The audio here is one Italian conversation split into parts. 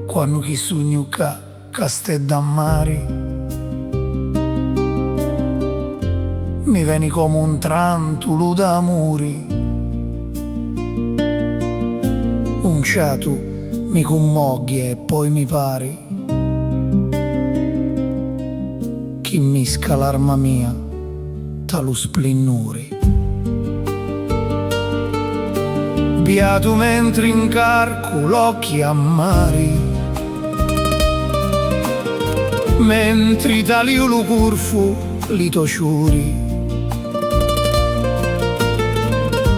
Quando chi sogno Castellammari mi veni come un trantolo d'amori, un ciatu mi commoglie e poi mi pari chi misca l'arma mia tallo splennore. Beato mentre incarco l'occhi ammari, mentre talio lo curfu li tociuri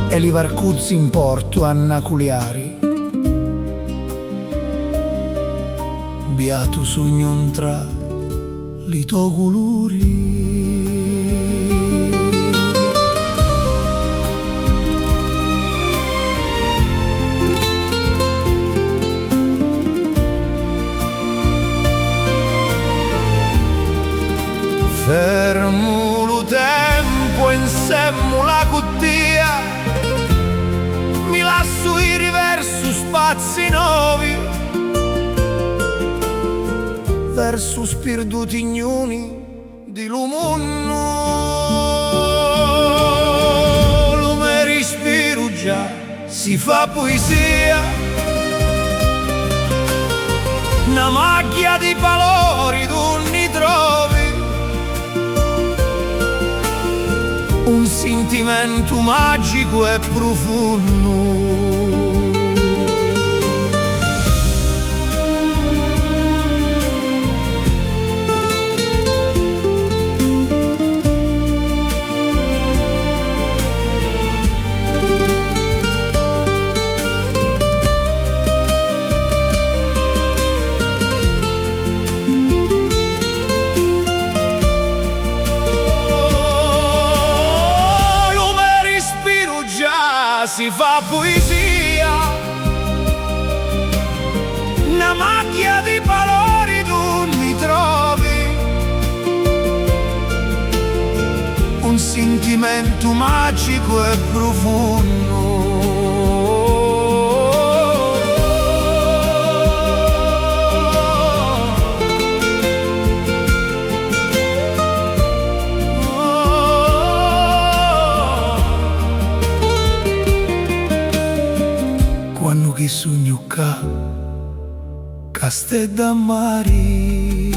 e li varcuzzi in porto annaculiari. Beato sogno tra li to colori. Fermo lo tempo insieme la cottia, mi lascio ir verso spazi nuovi, verso spirituti ignuni di lumunno. Lo me respiro già, si fa poesia, una macchia di valori tu ne trovi, un sentimento magico e profondo. Si fa poesia, una macchia di valori tu mi trovi, un sentimento magico e profondo. Quando chi sogno Castellammari,